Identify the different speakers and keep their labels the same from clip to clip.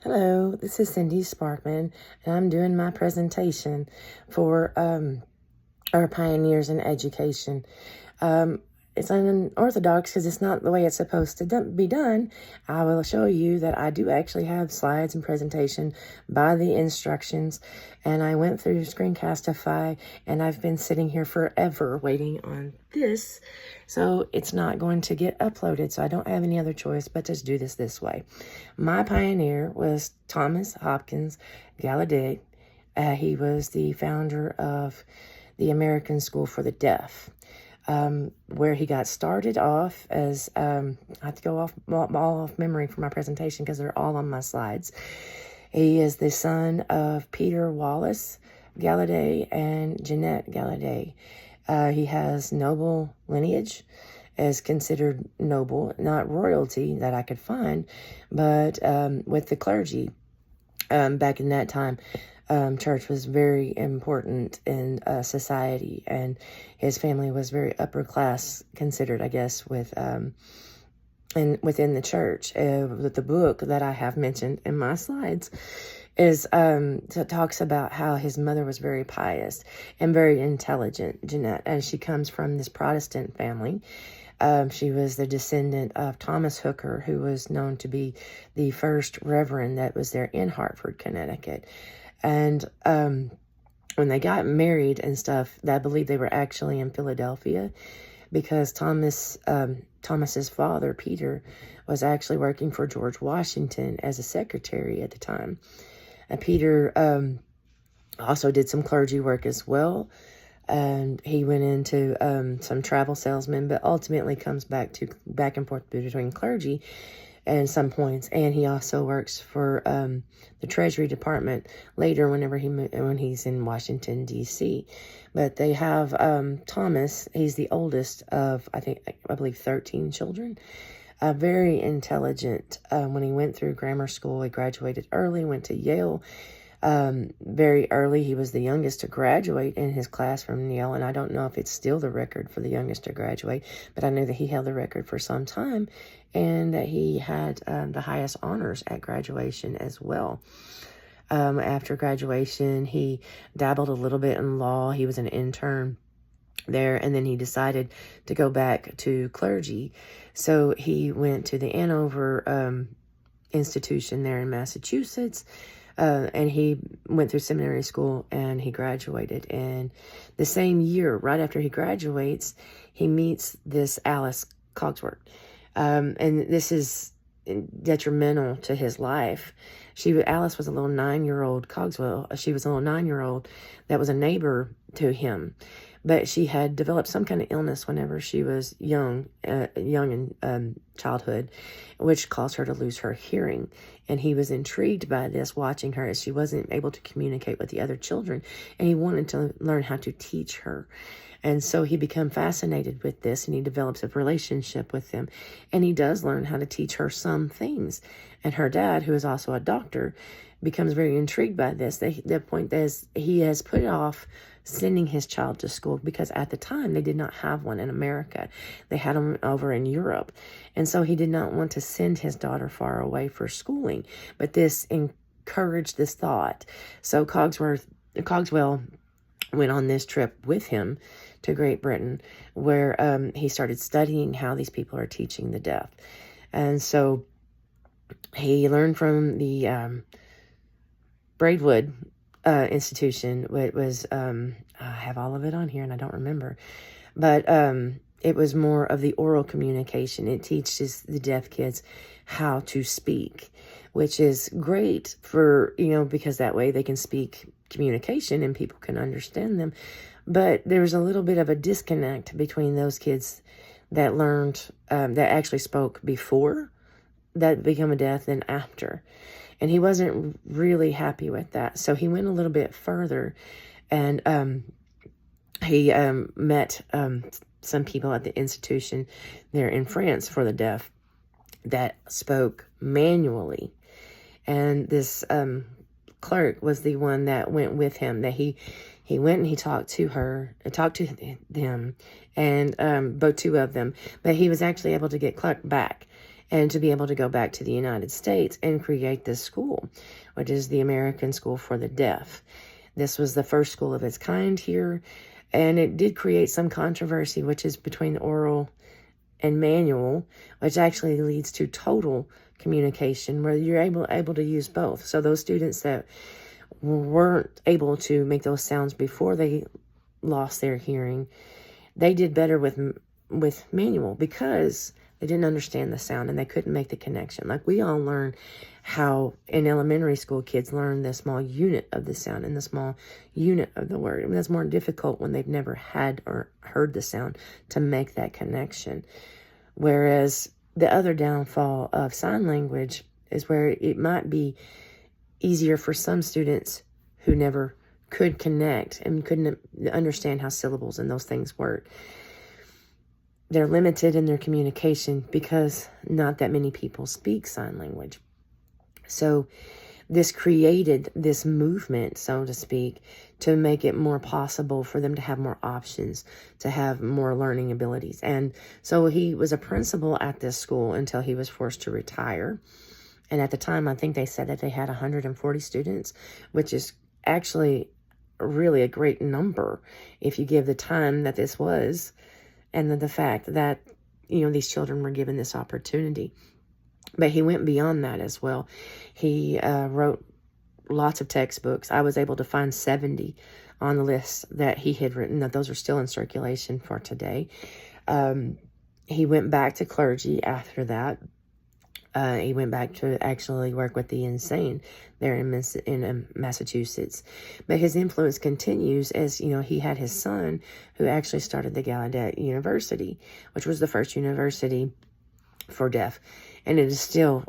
Speaker 1: Hello, this is Cindy Sparkman, and I'm doing my presentation for our pioneers in education. It's unorthodox because it's not the way it's supposed to be done. I will show you that I do actually have slides and presentation by the instructions, and I went through Screencastify, and I've been sitting here forever waiting on this, so it's not going to get uploaded, so I don't have any other choice but to do this way. My pioneer was Thomas Hopkins Gallaudet. He was the founder of the American School for the Deaf, where he got started off as, I have to go all off memory for my presentation because they're all on my slides. He is the son of Peter Wallace Gallaudet and Jeanette Gallaudet. He has noble lineage, as considered noble, not royalty that I could find, but with the clergy back in that time. Church was very important in society, and his family was very upper class considered, I guess, within the church. The book that I have mentioned in my slides is talks about how his mother was very pious and very intelligent, Jeanette, and she comes from this Protestant family. She was the descendant of Thomas Hooker, who was known to be the first reverend that was there in Hartford, Connecticut. And when they got married and stuff, I believe they were actually in Philadelphia, because Thomas's father, Peter, was actually working for George Washington as a secretary at the time. And Peter also did some clergy work as well. And he went into some travel salesman, but ultimately comes back and forth between clergy at some points. And he also works for the Treasury Department later when he's in Washington, D.C. But they have Thomas. He's the oldest of, I believe, 13 children. Very intelligent. When he went through grammar school, he graduated early, went to Yale. Very early. He was the youngest to graduate in his class from Yale, and I don't know if it's still the record for the youngest to graduate, but I know that he held the record for some time, and that he had the highest honors at graduation as well. After graduation, he dabbled a little bit in law. He was an intern there, and then he decided to go back to clergy. So he went to the Andover institution there in Massachusetts, and he went through seminary school, and he graduated. And the same year, right after he graduates, he meets this Alice Cogsworth. And this is detrimental to his life. Alice was a little 9-year-old Cogswell. She was a little 9-year-old that was a neighbor to him, but she had developed some kind of illness whenever she was young in childhood, which caused her to lose her hearing. And he was intrigued by this, watching her as she wasn't able to communicate with the other children, and he wanted to learn how to teach her. And so he became fascinated with this, and he develops a relationship with them. And he does learn how to teach her some things. And her dad, who is also a doctor, becomes very intrigued by this. The point is, he has put off sending his child to school because at the time they did not have one in America. They had them over in Europe. And so he did not want to send his daughter far away for schooling. But this encouraged this thought. So Cogswell went on this trip with him to Great Britain, where he started studying how these people are teaching the deaf. And so he learned from the Braidwood institution. It was, I have all of it on here and I don't remember, but it was more of the oral communication. It teaches the deaf kids how to speak, which is great for, because that way they can speak communication and people can understand them. But there's a little bit of a disconnect between those kids that learned, that actually spoke before that become a deaf and after. And he wasn't really happy with that. So he went a little bit further, and he met some people at the institution there in France for the deaf that spoke manually. And this clerk was the one that went with him, that he went and he talked to them, and both two of them. But he was actually able to get Clark back. and to be able to go back to the United States and create this school, which is the American School for the Deaf. This was the first school of its kind here, and it did create some controversy, which is between oral and manual, which actually leads to total communication, where you're able to use both. So those students that weren't able to make those sounds before they lost their hearing, they did better with manual because they didn't understand the sound and they couldn't make the connection. Like we all learn how in elementary school kids learn the small unit of the sound and the small unit of the word. I mean, that's more difficult when they've never had or heard the sound to make that connection. Whereas the other downfall of sign language is where it might be easier for some students who never could connect and couldn't understand how syllables and those things work. They're limited in their communication because not that many people speak sign language. So this created this movement, so to speak, to make it more possible for them to have more options, to have more learning abilities. And so he was a principal at this school until he was forced to retire. And at the time, I think they said that they had 140 students, which is actually really a great number if you give the time that this was and the fact that, these children were given this opportunity. But he went beyond that as well. He wrote lots of textbooks. I was able to find 70 on the list that he had written, that those are still in circulation for today. He went back to clergy after that. He went back to actually work with the insane there in Massachusetts. But his influence continues as, he had his son who actually started the Gallaudet University, which was the first university for deaf. And it is still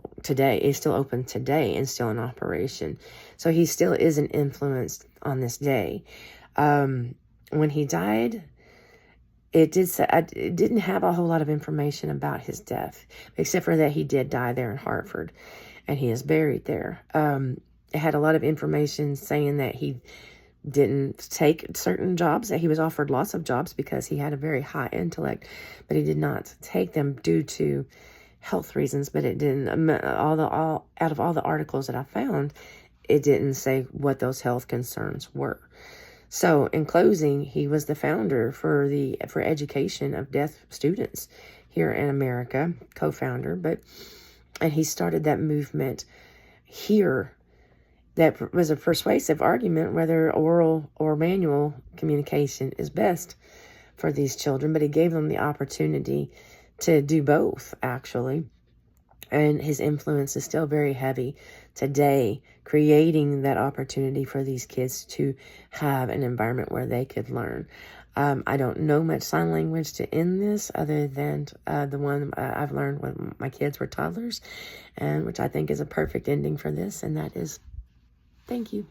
Speaker 1: open today and still in operation. So he still is an influence on this day. When he died, it didn't have a whole lot of information about his death, except for that he did die there in Hartford, and he is buried there. It had a lot of information saying that he didn't take certain jobs, that he was offered lots of jobs because he had a very high intellect, but he did not take them due to health reasons. But it didn't, out of all the articles that I found, it didn't say what those health concerns were. So in closing, he was the founder for education of deaf students here in America, co-founder, and he started that movement here. That was a persuasive argument whether oral or manual communication is best for these children, but he gave them the opportunity to do both, actually. And his influence is still very heavy today, creating that opportunity for these kids to have an environment where they could learn. I don't know much sign language to end this other than the one I've learned when my kids were toddlers, and which I think is a perfect ending for this, and that is, thank you.